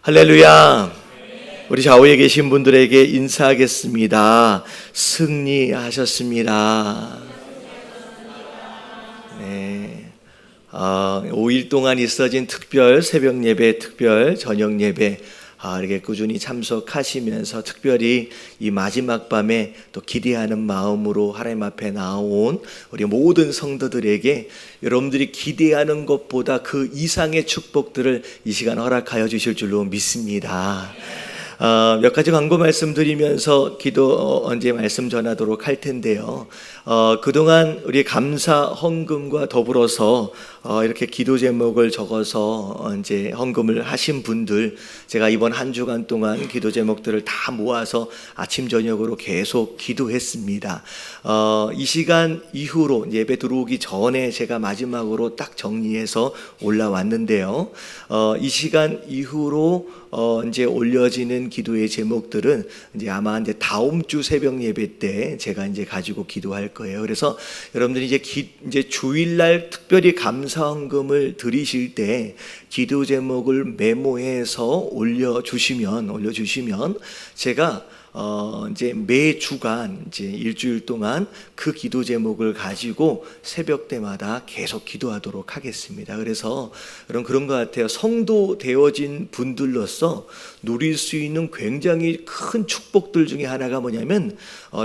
할렐루야. 우리 좌우에 계신 분들에게 인사하겠습니다. 승리하셨습니다. 네. 5일 동안 있어진 특별 새벽 예배, 특별 저녁 예배, 이렇게 꾸준히 참석하시면서 특별히 이 마지막 밤에 또 기대하는 마음으로 하나님 앞에 나온 우리 모든 성도들에게 여러분들이 기대하는 것보다 그 이상의 축복들을 이 시간 허락하여 주실 줄로 믿습니다. 몇 가지 광고 말씀드리면서 기도 언제 말씀 전하도록 할 텐데요. 그동안 우리 감사 헌금과 더불어서 이렇게 기도 제목을 적어서 이제 헌금을 하신 분들, 제가 이번 한 주간 동안 기도 제목들을 다 모아서 아침 저녁으로 계속 기도했습니다. 이 시간 이후로 예배 들어오기 전에 제가 마지막으로 딱 정리해서 올라왔는데요. 이 시간 이후로 이제 올려지는 기도의 제목들은 이제 아마 이제 다음 주 새벽 예배 때 제가 이제 가지고 기도할 거예요. 그래서 여러분들이 이제 주일날 특별히 감사헌금을 드리실 때 기도 제목을 메모해서 올려주시면 제가 이제 매 주간 이제 일주일 동안 그 기도 제목을 가지고 새벽 때마다 계속 기도하도록 하겠습니다. 그래서 여러분 그런 것 같아요. 성도 되어진 분들로서 누릴 수 있는 굉장히 큰 축복들 중에 하나가 뭐냐면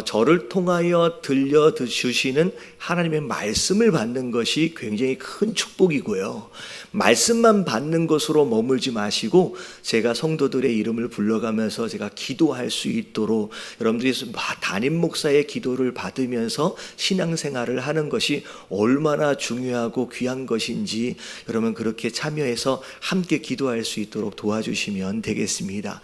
저를 통하여 들려주시는 하나님의 말씀을 받는 것이 굉장히 큰 축복이고요. 말씀만 받는 것으로 머물지 마시고 제가 성도들의 이름을 불러가면서 제가 기도할 수 있도록 여러분들이 담임 목사의 기도를 받으면서 신앙생활을 하는 것이 얼마나 중요하고 귀한 것인지 여러분 그렇게 참여해서 함께 기도할 수 있도록 도와주시면 되겠습니다.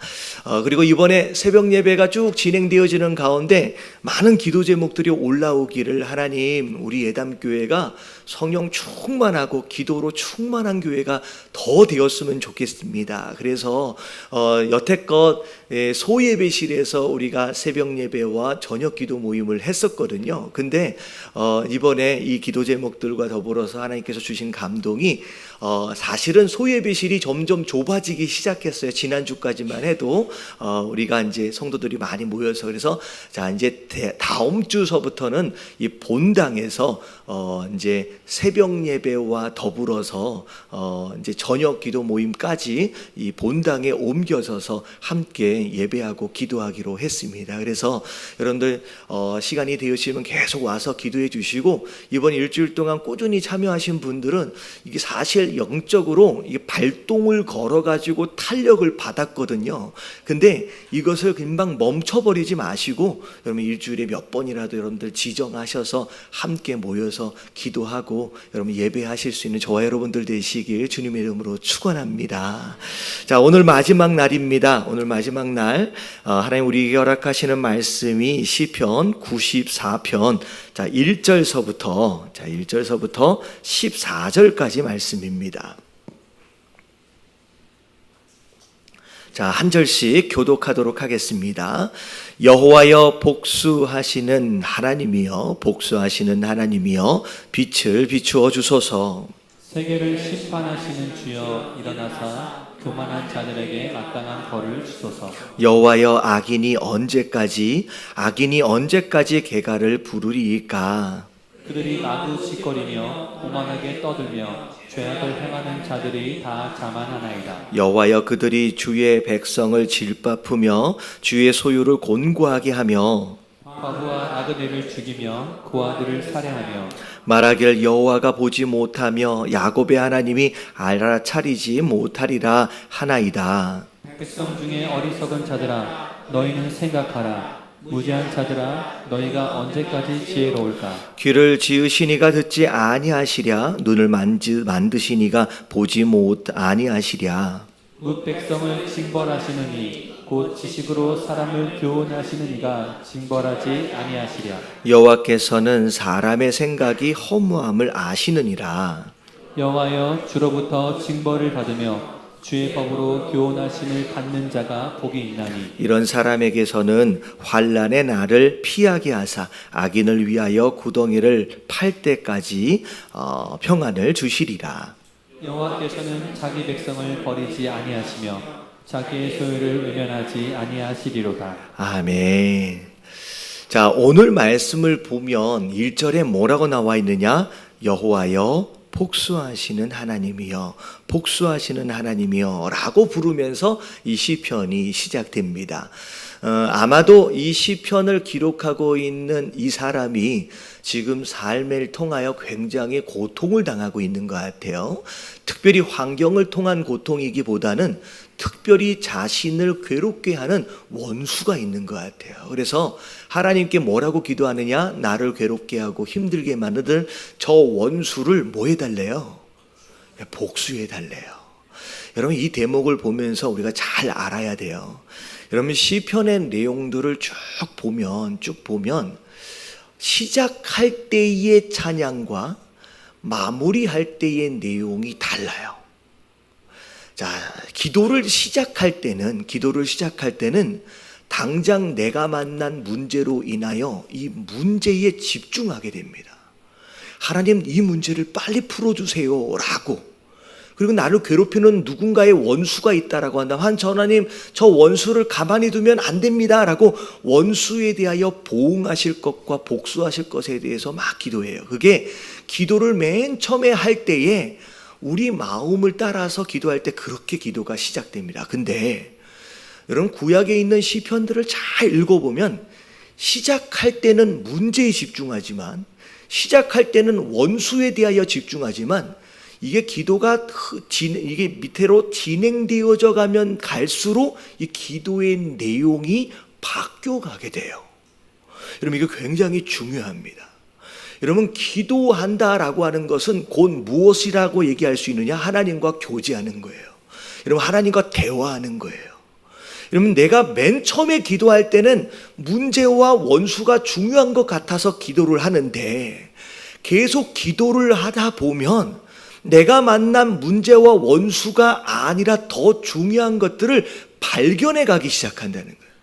그리고 이번에 새벽 예배가 쭉 진행되어지는 가운데 많은 기도 제목들이 올라오기를 하나님 우리 예담교회가 성령 충만하고 기도로 충만한 교회가 더 되었으면 좋겠습니다. 그래서 여태껏 소예배실에서 우리가 새벽 예배와 저녁 기도 모임을 했었거든요. 근데 이번에 이 기도 제목들과 더불어서 하나님께서 주신 감동이 사실은 소예배실이 점점 좁아지기 시작했어요. 지난주까지만 해도 우리가 이제 성도들이 많이 모여서 그래서 자 이제 다음 주서부터는 이 본당에서 이제 새벽 예배와 더불어서 이제 저녁 기도 모임까지 이 본당에 옮겨져서 함께 예배하고 기도하기로 했습니다. 그래서 여러분들 시간이 되시면 계속 와서 기도해 주시고 이번 일주일 동안 꾸준히 참여하신 분들은 이게 사실 영적으로 이게 발동을 걸어가지고 탄력을 받았거든요. 근데 이것을 금방 멈춰버리지 마시고 여러분 일주일에 몇 번이라도 여러분들 지정하셔서 함께 모여서 기도하고 여러분 예배하실 수 있는 저와 여러분들 되시길 주님의 이름으로 축원합니다. 자, 오늘 마지막 날입니다. 오늘 마지막 날 하나님 우리에게 허락하시는 말씀이 시편 94편 1절서부터 14절까지 말씀입니다. 자, 한 절씩 교독하도록 하겠습니다. 여호와여 복수하시는 하나님이여 빛을 비추어 주소서. 세계를 심판하시는 주여 일어나사 교만한 자들에게 마땅한 벌을 주소서. 여호와여 악인이 언제까지 개가를 부르리이까. 그들이 마구 짓거리며 오만하게 떠들며 죄악을 행하는 자들이 다 자만하나이다. 여호와여 그들이 주의 백성을 질밥으며 주의 소유를 곤고하게 하며 과부와 나그네를 죽이며 그 아들을 살해하며 말하길 여호와가 보지 못하며 야곱의 하나님이 알아차리지 못하리라 하나이다. 백성 중에 어리석은 자들아 너희는 생각하라. 무지한 자들아 너희가 언제까지 지혜로울까. 귀를 지으시니가 듣지 아니하시랴. 눈을 만드시니가 보지 못 아니하시랴. 뭇 백성을 징벌하시느니 곧 지식으로 사람을 교훈하시는 이가 징벌하지 아니하시랴. 여호와께서는 사람의 생각이 허무함을 아시느니라. 여호와여 주로부터 징벌을 받으며 주의 법으로 교훈하심을 받는 자가 복이 있나니. 이런 사람에게서는 환난의 날을 피하게 하사 악인을 위하여 구덩이를 팔 때까지 평안을 주시리라. 여호와께서는 자기 백성을 버리지 아니하시며 자기의 소유를 외면하지 아니하시리로다. 아멘. 자, 오늘 말씀을 보면 1절에 뭐라고 나와 있느냐? 여호와여 복수하시는 하나님이여, 복수하시는 하나님이여 라고 부르면서 이 시편이 시작됩니다. 아마도 이 시편을 기록하고 있는 이 사람이 지금 삶을 통하여 굉장히 고통을 당하고 있는 것 같아요. 특별히 환경을 통한 고통이기보다는 특별히 자신을 괴롭게 하는 원수가 있는 것 같아요. 그래서 하나님께 뭐라고 기도하느냐? 나를 괴롭게 하고 힘들게 만드는 저 원수를 뭐 해달래요? 복수해달래요. 여러분, 이 대목을 보면서 우리가 잘 알아야 돼요. 여러분, 시편의 내용들을 쭉 보면 시작할 때의 찬양과 마무리할 때의 내용이 달라요. 자, 기도를 시작할 때는 당장 내가 만난 문제로 인하여 이 문제에 집중하게 됩니다. 하나님, 이 문제를 빨리 풀어주세요 라고. 그리고 나를 괴롭히는 누군가의 원수가 있다라고 한다면, 하나님, 저 원수를 가만히 두면 안 됩니다 라고 원수에 대하여 보응하실 것과 복수하실 것에 대해서 막 기도해요. 그게 기도를 맨 처음에 할 때에 우리 마음을 따라서 기도할 때 그렇게 기도가 시작됩니다. 근데 여러분, 구약에 있는 시편들을 잘 읽어보면 시작할 때는 문제에 집중하지만, 시작할 때는 원수에 대하여 집중하지만, 이게 기도가 이게 밑으로 진행되어져 가면 갈수록 이 기도의 내용이 바뀌어가게 돼요. 여러분, 이게 굉장히 중요합니다. 여러분, 기도한다라고 하는 것은 곧 무엇이라고 얘기할 수 있느냐? 하나님과 교제하는 거예요. 여러분, 하나님과 대화하는 거예요. 여러분, 내가 맨 처음에 기도할 때는 문제와 원수가 중요한 것 같아서 기도를 하는데, 계속 기도를 하다 보면 내가 만난 문제와 원수가 아니라 더 중요한 것들을 발견해 가기 시작한다는 거예요.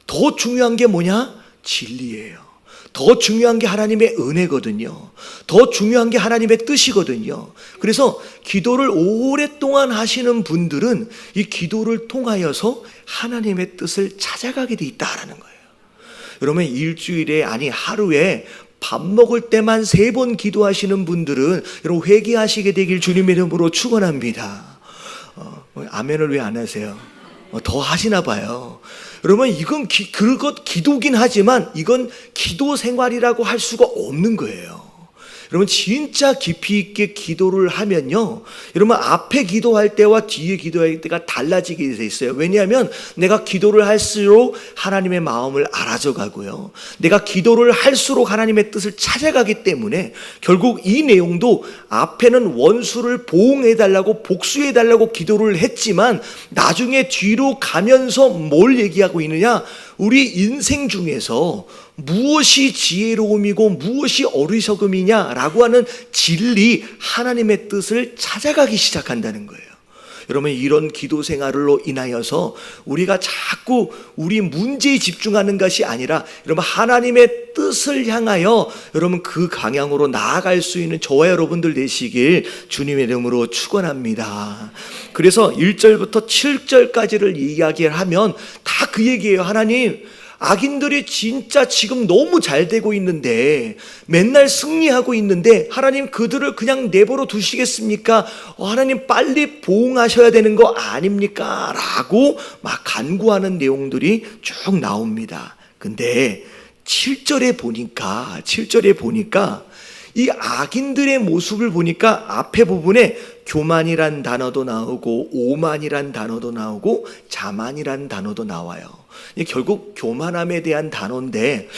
더 중요한 게 뭐냐? 진리예요. 더 중요한 게 하나님의 은혜거든요. 더 중요한 게 하나님의 뜻이거든요. 그래서 기도를 오랫동안 하시는 분들은 이 기도를 통하여서 하나님의 뜻을 찾아가게 돼 있다라는 거예요. 여러분, 일주일에, 아니 하루에 밥 먹을 때만 3번 기도하시는 분들은 여러분 회개하시게 되길 주님의 이름으로 축원합니다. 아멘을 왜 안 하세요? 더 하시나 봐요. 여러분, 이건 기도긴 하지만 이건 기도 생활이라고 할 수가 없는 거예요. 여러분, 진짜 깊이 있게 기도를 하면요, 여러분 앞에 기도할 때와 뒤에 기도할 때가 달라지게 돼 있어요. 왜냐하면 내가 기도를 할수록 하나님의 마음을 알아져 가고요, 내가 기도를 할수록 하나님의 뜻을 찾아가기 때문에 결국 이 내용도 앞에는 원수를 보응해달라고 복수해달라고 기도를 했지만 나중에 뒤로 가면서 뭘 얘기하고 있느냐? 우리 인생 중에서 무엇이 지혜로움이고 무엇이 어리석음이냐라고 하는 진리, 하나님의 뜻을 찾아가기 시작한다는 거예요. 여러분, 이런 기도 생활로 인하여서 우리가 자꾸 우리 문제에 집중하는 것이 아니라 여러분 하나님의 뜻을 향하여 여러분 그 방향으로 나아갈 수 있는 저와 여러분들 되시길 주님의 이름으로 축원합니다. 그래서 1절부터 7절까지를 이야기하면 다 그 얘기예요. 하나님, 악인들이 진짜 지금 너무 잘 되고 있는데, 맨날 승리하고 있는데 하나님 그들을 그냥 내버려 두시겠습니까? 하나님 빨리 보응하셔야 되는 거 아닙니까? 라고 막 간구하는 내용들이 쭉 나옵니다. 근데 7절에 보니까 이 악인들의 모습을 보니까 앞에 부분에 교만이란 단어도 나오고 오만이란 단어도 나오고 자만이란 단어도 나와요. 결국 교만함에 대한 단어인데,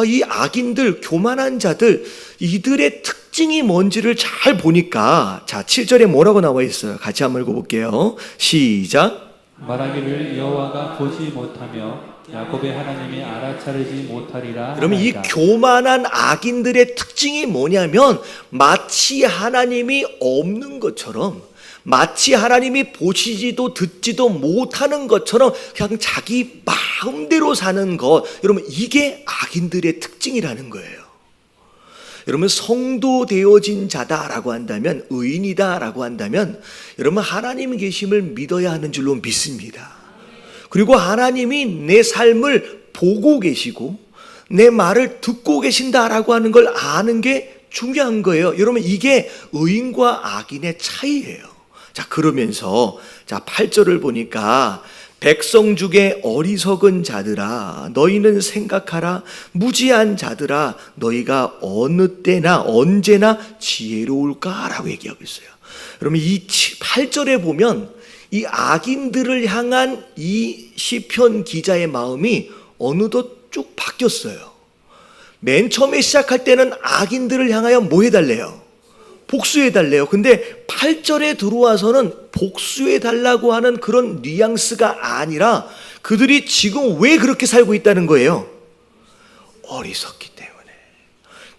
이 악인들, 교만한 자들, 이들의 특징이 뭔지를 잘 보니까, 자 7절에 뭐라고 나와 있어요? 같이 한번 읽어볼게요. 시작. 말하기를 여호와가 보지 못하며 야곱의 하나님이 알아차리지 못하리라. 그러면 이 교만한 악인들의 특징이 뭐냐면, 마치 하나님이 없는 것처럼, 마치 하나님이 보시지도 듣지도 못하는 것처럼 그냥 자기 마음대로 사는 것, 여러분 이게 악인들의 특징이라는 거예요. 여러분, 성도 되어진 자다라고 한다면, 의인이다라고 한다면 여러분 하나님 계심을 믿어야 하는 줄로 믿습니다. 그리고 하나님이 내 삶을 보고 계시고 내 말을 듣고 계신다라고 하는 걸 아는 게 중요한 거예요. 여러분, 이게 의인과 악인의 차이예요. 자, 그러면서 8절을 보니까 백성 중에 어리석은 자들아 너희는 생각하라. 무지한 자들아 너희가 어느 때나 언제나 지혜로울까라고 얘기하고 있어요. 여러분, 이 8절에 보면 이 악인들을 향한 이 시편 기자의 마음이 어느덧 쭉 바뀌었어요. 맨 처음에 시작할 때는 악인들을 향하여 뭐 해달래요? 복수해달래요. 근데 8절에 들어와서는 복수해달라고 하는 그런 뉘앙스가 아니라 그들이 지금 왜 그렇게 살고 있다는 거예요? 어리석기 때문에,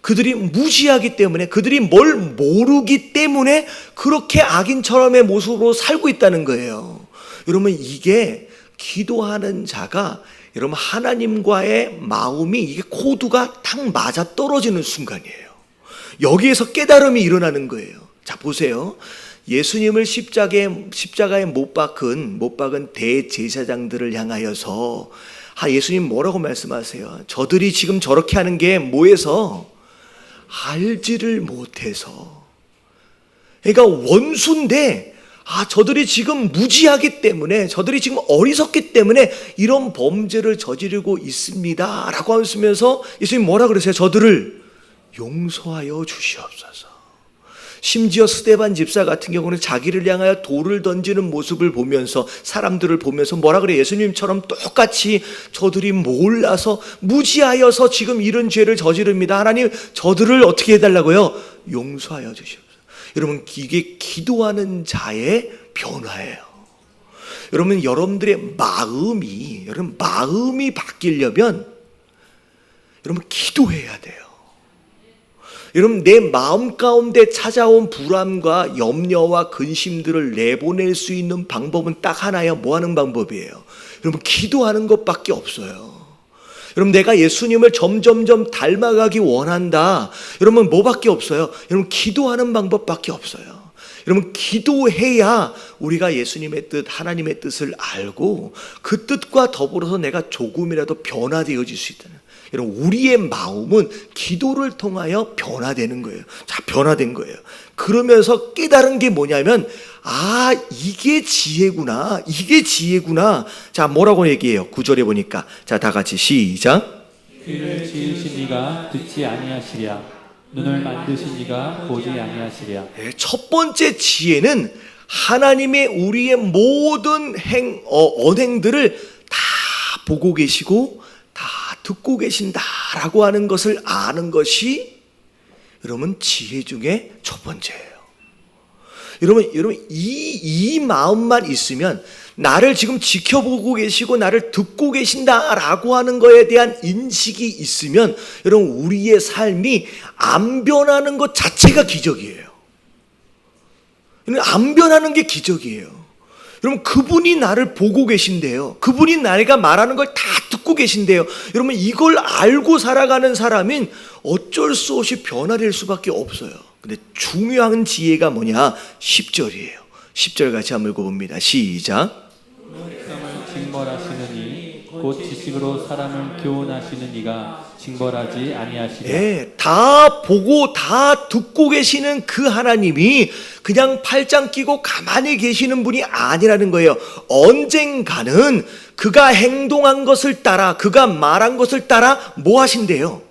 그들이 무지하기 때문에, 그들이 뭘 모르기 때문에 그렇게 악인처럼의 모습으로 살고 있다는 거예요. 여러분, 이게 기도하는 자가 여러분 하나님과의 마음이 이게 코드가 딱 맞아 떨어지는 순간이에요. 여기에서 깨달음이 일어나는 거예요. 자, 보세요. 예수님을 십자가에 못 박은 대제사장들을 향하여서 예수님 뭐라고 말씀하세요? 저들이 지금 저렇게 하는 게 뭐해서? 알지를 못해서. 그러니까 원수인데 저들이 지금 무지하기 때문에, 저들이 지금 어리석기 때문에 이런 범죄를 저지르고 있습니다 라고 하시면서 예수님 뭐라 그러세요? 저들을 용서하여 주시옵소서. 심지어 스데반 집사 같은 경우는 자기를 향하여 돌을 던지는 모습을 보면서, 사람들을 보면서 뭐라 그래요? 예수님처럼 똑같이 저들이 몰라서 무지하여서 지금 이런 죄를 저지릅니다. 하나님, 저들을 어떻게 해달라고요? 용서하여 주시옵소서. 여러분, 이게 기도하는 자의 변화예요. 여러분, 여러분들의 마음이 바뀌려면 여러분 기도해야 돼요. 여러분, 내 마음 가운데 찾아온 불안과 염려와 근심들을 내보낼 수 있는 방법은 딱 하나예요. 뭐 하는 방법이에요? 여러분, 기도하는 것밖에 없어요. 여러분, 내가 예수님을 점점점 닮아가기 원한다. 여러분, 뭐밖에 없어요? 여러분, 기도하는 방법밖에 없어요. 여러분, 기도해야 우리가 예수님의 뜻, 하나님의 뜻을 알고 그 뜻과 더불어서 내가 조금이라도 변화되어질 수 있다는. 여러분, 우리의 마음은 기도를 통하여 변화되는 거예요. 자, 변화된 거예요. 그러면서 깨달은 게 뭐냐면, 이게 지혜구나. 이게 지혜구나. 자, 뭐라고 얘기해요? 9절에 보니까. 자, 다 같이 시작. 귀를 지으신 이가 듣지 아니하시랴. 눈을 만드신 이가 보지 아니하시랴. 첫 번째 지혜는 하나님의 우리의 모든 언행들을 다 보고 계시고 다 듣고 계신다라고 하는 것을 아는 것이 여러분 지혜 중에 첫 번째예요. 여러분 이 마음만 있으면, 나를 지금 지켜보고 계시고 나를 듣고 계신다라고 하는 거에 대한 인식이 있으면, 여러분 우리의 삶이 안 변하는 것 자체가 기적이에요. 안 변하는 게 기적이에요. 여러분, 그분이 나를 보고 계신데요, 그분이 내가 말하는 걸 다 듣고 계신데요, 여러분 이걸 알고 살아가는 사람은 어쩔 수 없이 변화될 수밖에 없어요. 근데 중요한 지혜가 뭐냐? 10절이에요. 10절 같이 한번 읽어봅니다. 시작. 백성을 징벌하시느니 곧 지식으로 사람을 교훈하시는 이가 징벌하지 아니하시랴. 다 보고 다 듣고 계시는 그 하나님이 그냥 팔짱 끼고 가만히 계시는 분이 아니라는 거예요. 언젠가는 그가 행동한 것을 따라, 그가 말한 것을 따라 뭐 하신대요?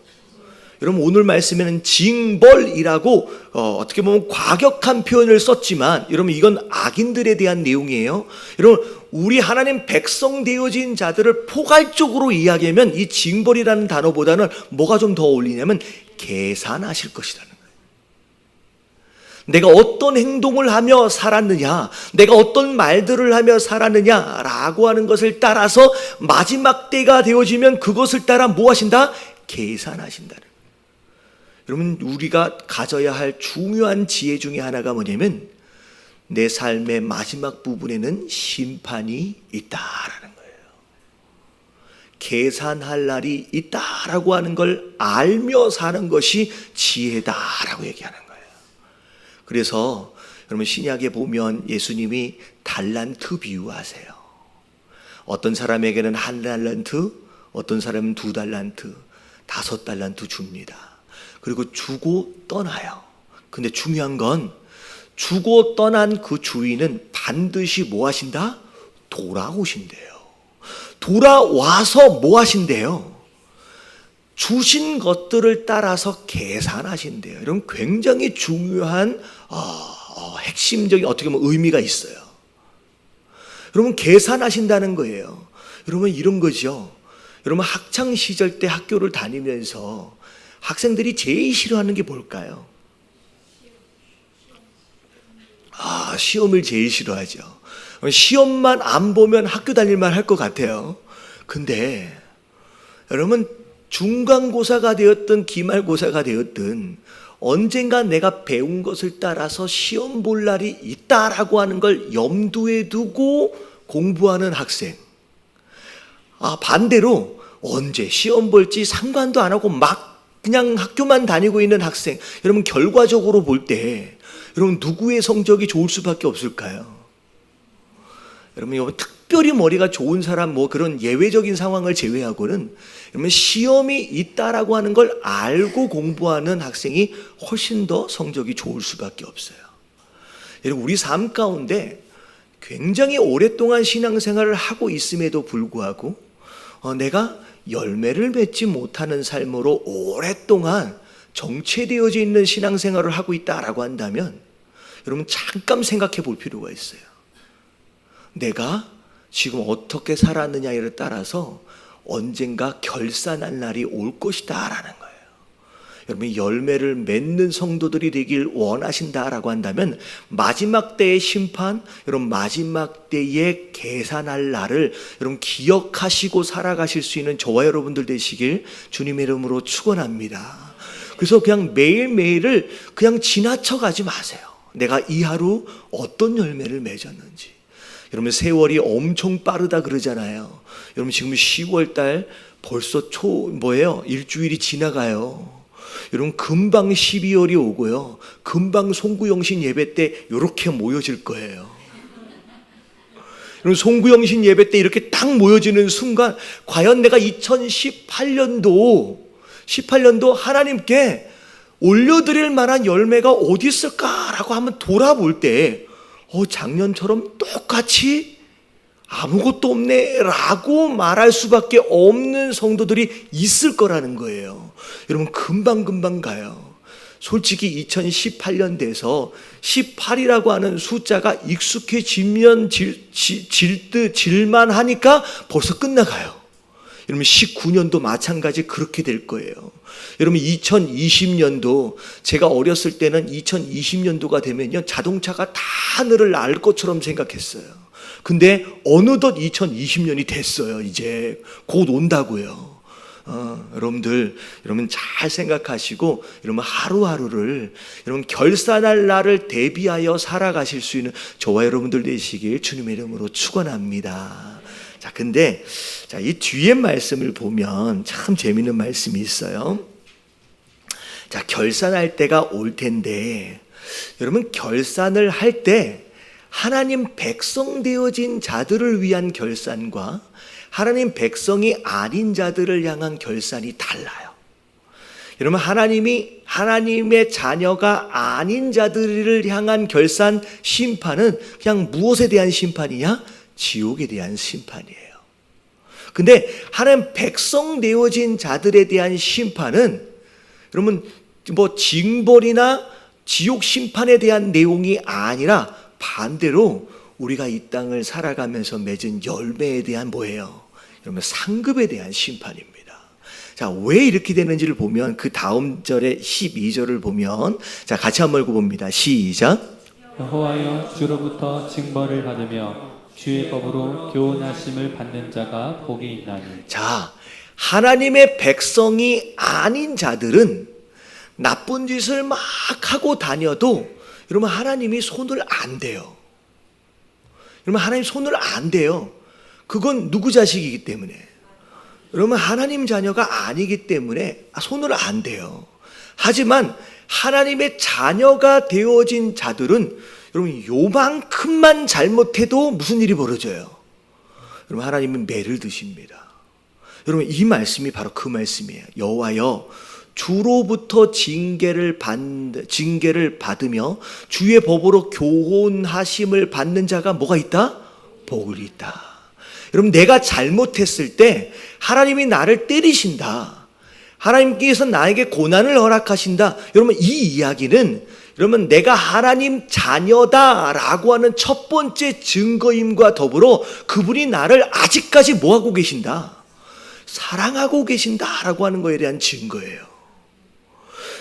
여러분, 오늘 말씀에는 징벌이라고 어떻게 보면 과격한 표현을 썼지만, 여러분 이건 악인들에 대한 내용이에요. 여러분, 우리 하나님 백성 되어진 자들을 포괄적으로 이야기하면 이 징벌이라는 단어보다는 뭐가 좀 더 어울리냐면 계산하실 것이라는 거예요. 내가 어떤 행동을 하며 살았느냐, 내가 어떤 말들을 하며 살았느냐라고 하는 것을 따라서 마지막 때가 되어지면 그것을 따라 뭐 하신다? 계산하신다는. 여러분, 우리가 가져야 할 중요한 지혜 중에 하나가 뭐냐면, 내 삶의 마지막 부분에는 심판이 있다라는 거예요. 계산할 날이 있다라고 하는 걸 알며 사는 것이 지혜다라고 얘기하는 거예요. 그래서 여러분, 신약에 보면 예수님이 달란트 비유하세요. 어떤 사람에게는 1달란트, 어떤 사람은 2달란트, 5달란트 줍니다. 그리고 주고 떠나요. 근데 중요한 건 주고 떠난 그 주인은 반드시 뭐 하신다? 돌아오신대요. 돌아와서 뭐 하신대요? 주신 것들을 따라서 계산하신대요. 이런 굉장히 중요한 핵심적인 어떻게 보면 의미가 있어요. 여러분 계산하신다는 거예요. 여러분 이런 거죠. 여러분 학창 시절 때 학교를 다니면서 학생들이 제일 싫어하는 게 뭘까요? 시험을 제일 싫어하죠. 시험만 안 보면 학교 다닐만 할 것 같아요. 근데 여러분 중간고사가 되었든 기말고사가 되었든 언젠가 내가 배운 것을 따라서 시험 볼 날이 있다라고 하는 걸 염두에 두고 공부하는 학생. 반대로 언제 시험 볼지 상관도 안 하고 막 그냥 학교만 다니고 있는 학생. 여러분 결과적으로 볼 때 여러분 누구의 성적이 좋을 수밖에 없을까요? 여러분 특별히 머리가 좋은 사람 그런 예외적인 상황을 제외하고는 여러분 시험이 있다라고 하는 걸 알고 공부하는 학생이 훨씬 더 성적이 좋을 수밖에 없어요. 여러분 우리 삶 가운데 굉장히 오랫동안 신앙생활을 하고 있음에도 불구하고 내가 열매를 맺지 못하는 삶으로 오랫동안 정체되어져 있는 신앙생활을 하고 있다라고 한다면 여러분 잠깐 생각해 볼 필요가 있어요. 내가 지금 어떻게 살았느냐에 따라서 언젠가 결산할 날이 올 것이다 라는 거예요. 여러분 열매를 맺는 성도들이 되길 원하신다라고 한다면 마지막 때의 심판, 여러분 마지막 때에 계산할 날을 여러분 기억하시고 살아가실 수 있는 저와 여러분들 되시길 주님의 이름으로 축원합니다. 그래서 그냥 매일매일을 그냥 지나쳐 가지 마세요. 내가 이 하루 어떤 열매를 맺었는지. 여러분 세월이 엄청 빠르다 그러잖아요. 여러분 지금 10월 달 벌써 일주일이 지나가요. 여러분 금방 12월이 오고요. 금방 송구영신 예배 때 이렇게 모여질 거예요. 여러분 송구영신 예배 때 이렇게 딱 모여지는 순간 과연 내가 2018년도 하나님께 올려드릴 만한 열매가 어디 있을까라고 한번 돌아볼 때 작년처럼 똑같이 아무것도 없네 라고 말할 수밖에 없는 성도들이 있을 거라는 거예요. 여러분 금방금방 가요. 솔직히 2018년 돼서 18이라고 하는 숫자가 익숙해지면 질만 하니까 벌써 끝나가요. 여러분 19년도 마찬가지 그렇게 될 거예요. 여러분 2020년도 제가 어렸을 때는 2020년도가 되면요 자동차가 다 하늘을 날 것처럼 생각했어요. 근데 어느덧 2020년이 됐어요. 이제 곧 온다고요. 여러분 잘 생각하시고 여러분 하루하루를 여러분 결산할 날을 대비하여 살아가실 수 있는 저와 여러분들 되시길 주님의 이름으로 축원합니다. 근데 이 뒤에 말씀을 보면 참 재미있는 말씀이 있어요. 결산할 때가 올 텐데 여러분 결산을 할 때 하나님 백성 되어진 자들을 위한 결산과 하나님 백성이 아닌 자들을 향한 결산이 달라요. 여러분 하나님의 자녀가 아닌 자들을 향한 결산 심판은 그냥 무엇에 대한 심판이냐? 지옥에 대한 심판이에요. 근데 하나님 백성 되어진 자들에 대한 심판은 여러분 징벌이나 지옥 심판에 대한 내용이 아니라 반대로 우리가 이 땅을 살아가면서 맺은 열매에 대한 뭐예요? 여러분 상급에 대한 심판입니다. 왜 이렇게 되는지를 보면 그 다음 절에 12절을 보면 같이 한번 읽어봅니다. 시작. 여호와여 주로부터 징벌을 받으며 주의 법으로 교훈하심을 받는 자가 복이 있나니. 하나님의 백성이 아닌 자들은 나쁜 짓을 막 하고 다녀도 여러분 하나님이 손을 안 대요. 여러분 하나님 손을 안 대요. 그건 누구 자식이기 때문에. 여러분 하나님 자녀가 아니기 때문에 손을 안 대요. 하지만 하나님의 자녀가 되어진 자들은 여러분 요만큼만 잘못해도 무슨 일이 벌어져요? 여러분 하나님은 매를 드십니다. 여러분 이 말씀이 바로 그 말씀이에요. 여호와여 주로부터 징계를 받으며 주의 법으로 교훈하심을 받는 자가 뭐가 있다? 복을 있다. 여러분 내가 잘못했을 때 하나님이 나를 때리신다. 하나님께서 나에게 고난을 허락하신다. 여러분 이 이야기는 여러분 내가 하나님 자녀다라고 하는 첫 번째 증거임과 더불어 그분이 나를 아직까지 뭐하고 계신다? 사랑하고 계신다라고 하는 거에 대한 증거예요.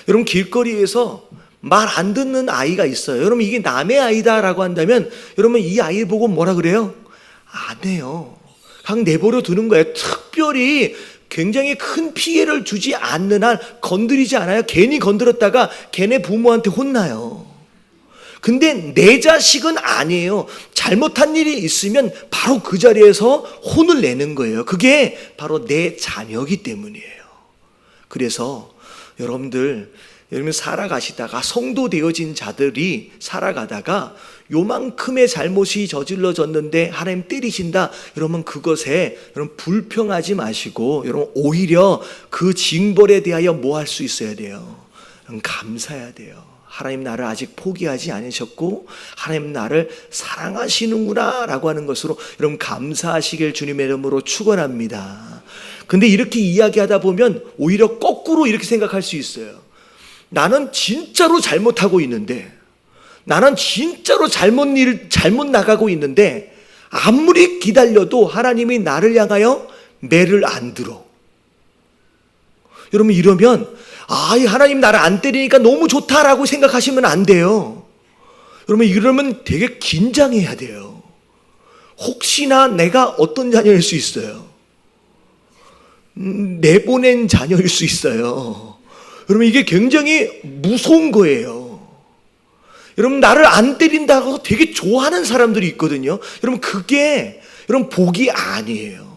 여러분 길거리에서 말 안 듣는 아이가 있어요. 여러분 이게 남의 아이다라고 한다면 여러분 이 아이 보고 뭐라 그래요? 안 해요. 그냥 내버려 두는 거예요. 특별히 굉장히 큰 피해를 주지 않는 한 건드리지 않아요. 괜히 건드렸다가 걔네 부모한테 혼나요. 근데 내 자식은 아니에요. 잘못한 일이 있으면 바로 그 자리에서 혼을 내는 거예요. 그게 바로 내 자녀이기 때문이에요. 그래서 여러분 살아가시다가 성도 되어진 자들이 살아가다가 요만큼의 잘못이 저질러졌는데 하나님 때리신다. 여러분 그것에 여러분 불평하지 마시고 여러분 오히려 그 징벌에 대하여 뭐 할 수 있어야 돼요? 여러분 감사해야 돼요. 하나님 나를 아직 포기하지 않으셨고 하나님 나를 사랑하시는구나 라고 하는 것으로 여러분 감사하시길 주님의 이름으로 축원합니다. 근데 이렇게 이야기하다 보면 오히려 거꾸로 이렇게 생각할 수 있어요. 나는 진짜로 잘못하고 있는데 나는 진짜로 잘못 나가고 있는데 아무리 기다려도 하나님이 나를 향하여 매를 안 들어. 여러분 이러면 하나님 나를 안 때리니까 너무 좋다라고 생각하시면 안 돼요. 여러분 이러면 되게 긴장해야 돼요. 혹시나 내가 어떤 자녀일 수 있어요? 내보낸 자녀일 수 있어요. 여러분 이게 굉장히 무서운 거예요. 여러분 나를 안 때린다고 되게 좋아하는 사람들이 있거든요. 여러분 그게 여러분 복이 아니에요.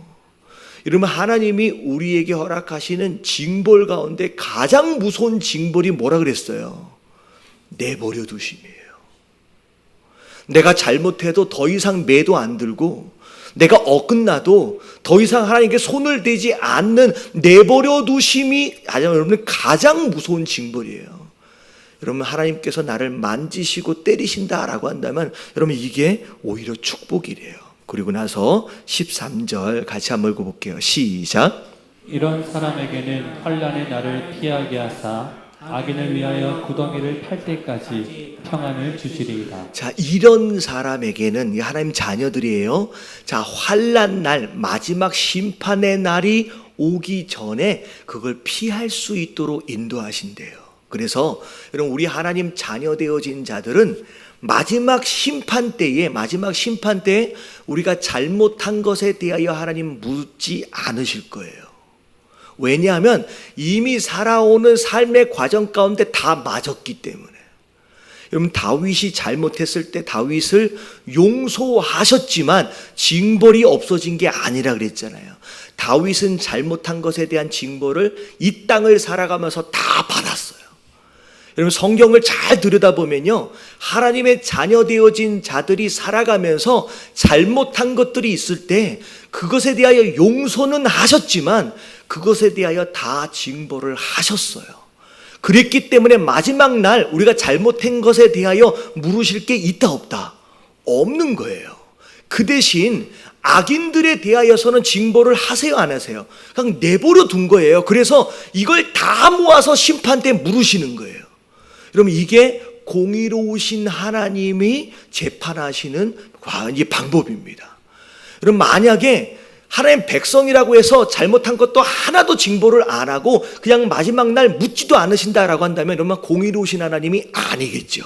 여러분 하나님이 우리에게 허락하시는 징벌 가운데 가장 무서운 징벌이 뭐라 그랬어요? 내버려 두심이에요. 내가 잘못해도 더 이상 매도 안 들고 내가 어긋나도 더 이상 하나님께 손을 대지 않는 내버려 두심이 여러분 가장 무서운 징벌이에요. 여러분 하나님께서 나를 만지시고 때리신다라고 한다면 여러분 이게 오히려 축복이래요. 그리고 나서 13절 같이 한번 읽어볼게요. 시작. 이런 사람에게는 환난의 날을 피하게 하사 악인을 위하여 구덩이를 팔 때까지 평안을 주시리이다. 자, 이런 사람에게는 하나님 자녀들이에요. 자, 환난 날 마지막 심판의 날이 오기 전에 그걸 피할 수 있도록 인도하신대요. 그래서 여러분 우리 하나님 자녀 되어진 자들은 마지막 심판 때에 우리가 잘못한 것에 대하여 하나님 묻지 않으실 거예요. 왜냐하면 이미 살아오는 삶의 과정 가운데 다 맞았기 때문에. 여러분 다윗이 잘못했을 때 다윗을 용서하셨지만 징벌이 없어진 게 아니라 그랬잖아요. 다윗은 잘못한 것에 대한 징벌을 이 땅을 살아가면서 다 받았어요. 여러분 성경을 잘 들여다보면요 하나님의 자녀 되어진 자들이 살아가면서 잘못한 것들이 있을 때 그것에 대하여 용서는 하셨지만 그것에 대하여 다 징벌을 하셨어요. 그랬기 때문에 마지막 날 우리가 잘못한 것에 대하여 물으실 게 있다 없다? 없는 거예요. 그 대신 악인들에 대하여서는 징벌을 하세요 안 하세요? 그냥 내버려 둔 거예요. 그래서 이걸 다 모아서 심판 때 물으시는 거예요. 여러분 이게 공의로우신 하나님이 재판하시는 방법입니다. 여러분 만약에 하나님 백성이라고 해서 잘못한 것도 하나도 징벌을 안 하고 그냥 마지막 날 묻지도 않으신다라고 한다면 여러분 공의로우신 하나님이 아니겠죠.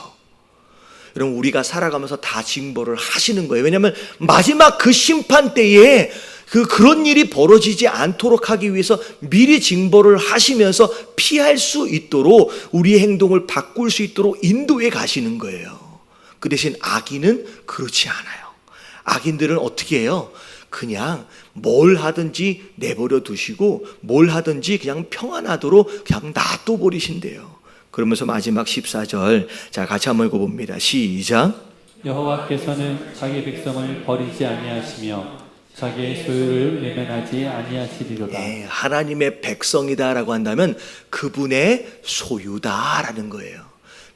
여러분 우리가 살아가면서 다 징벌을 하시는 거예요. 왜냐하면 마지막 그 심판 때에 그런 일이 벌어지지 않도록 하기 위해서 미리 징벌을 하시면서 피할 수 있도록 우리의 행동을 바꿀 수 있도록 인도해 가시는 거예요. 그 대신 악인은 그렇지 않아요. 악인들은 어떻게 해요? 그냥 뭘 하든지 내버려 두시고 뭘 하든지 그냥 평안하도록 그냥 놔둬 버리신대요. 그러면서 마지막 14절 자 같이 한번 읽어봅니다. 시작. 여호와께서는 자기 백성을 버리지 아니하시며 자기의 소유를 외면하지 아니하시리로다. 네, 하나님의 백성이다라고 한다면 그분의 소유다라는 거예요.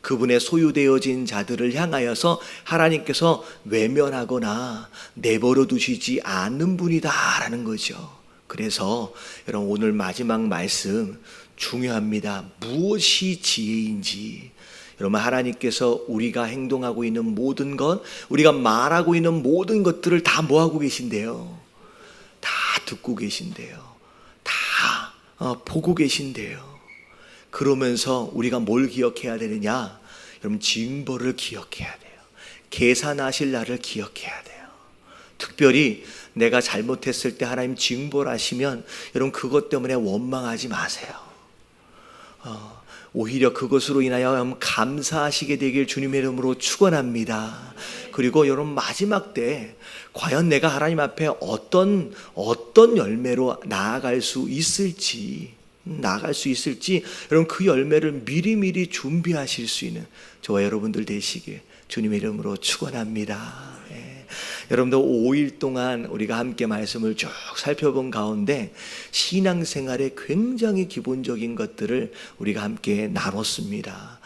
그분의 소유되어진 자들을 향하여서 하나님께서 외면하거나 내버려 두시지 않는 분이다라는 거죠. 그래서 여러분 오늘 마지막 말씀 중요합니다. 무엇이 지혜인지. 여러분 하나님께서 우리가 행동하고 있는 모든 것, 우리가 말하고 있는 모든 것들을 다 뭐하고 계신대요? 다 듣고 계신대요. 다 보고 계신대요. 그러면서 우리가 뭘 기억해야 되느냐? 여러분 징벌을 기억해야 돼요. 계산하실 날을 기억해야 돼요. 특별히 내가 잘못했을 때 하나님 징벌하시면 여러분 그것 때문에 원망하지 마세요. 오히려 그것으로 인하여 감사하시게 되길 주님의 이름으로 축원합니다. 그리고 여러분 마지막 때 과연 내가 하나님 앞에 어떤 열매로 나아갈 수 있을지 여러분 그 열매를 미리미리 준비하실 수 있는 저와 여러분들 되시길 주님의 이름으로 축원합니다. 여러분들 5일 동안 우리가 함께 말씀을 쭉 살펴본 가운데 신앙생활의 굉장히 기본적인 것들을 우리가 함께 나눴습니다.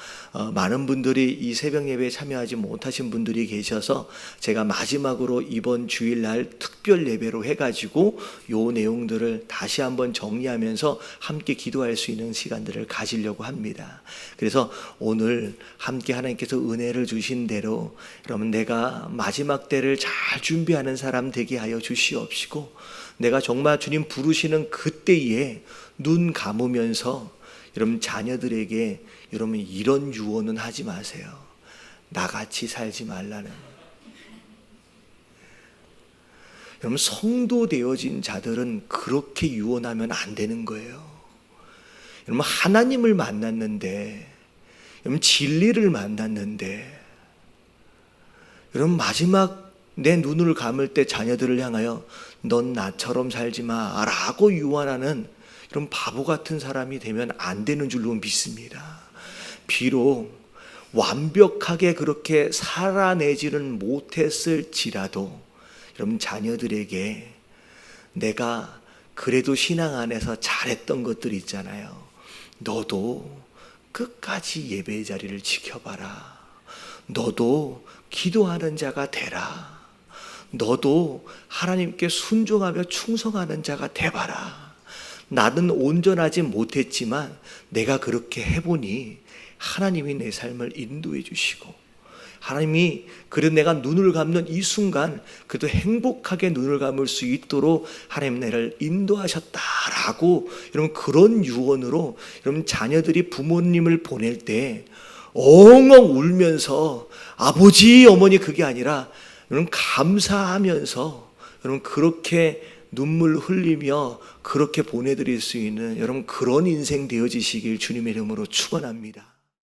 많은 분들이 이 새벽 예배에 참여하지 못하신 분들이 계셔서 제가 마지막으로 이번 주일날 특별 예배로 해가지고 요 내용들을 다시 한번 정리하면서 함께 기도할 수 있는 시간들을 가지려고 합니다. 그래서 오늘 함께 하나님께서 은혜를 주신 대로 여러분 내가 마지막 때를 잘 준비하는 사람 되게 하여 주시옵시고 내가 정말 주님 부르시는 그때에 눈 감으면서 여러분 자녀들에게 여러분 이런 유언은 하지 마세요. 나같이 살지 말라는. 여러분 성도 되어진 자들은 그렇게 유언하면 안 되는 거예요. 여러분 하나님을 만났는데 여러분 진리를 만났는데 여러분 마지막 내 눈을 감을 때 자녀들을 향하여 넌 나처럼 살지 마라고 유언하는 이런 바보 같은 사람이 되면 안 되는 줄로 믿습니다. 비록 완벽하게 그렇게 살아내지는 못했을지라도 여러분 자녀들에게 내가 그래도 신앙 안에서 잘했던 것들 있잖아요. 너도 끝까지 예배의 자리를 지켜봐라. 너도 기도하는 자가 되라. 너도 하나님께 순종하며 충성하는 자가 되봐라. 나는 온전하지 못했지만 내가 그렇게 해보니 하나님이 내 삶을 인도해 주시고 하나님이 그래도 내가 눈을 감는 이 순간 그래도 행복하게 눈을 감을 수 있도록 하나님 나를 인도하셨다라고 여러분 그런 유언으로 여러분 자녀들이 부모님을 보낼 때 엉엉 울면서 아버지 어머니 그게 아니라 여러분 감사하면서 여러분 그렇게 눈물 흘리며 그렇게 보내드릴 수 있는 여러분 그런 인생 되어지시길 주님의 이름으로 축원합니다.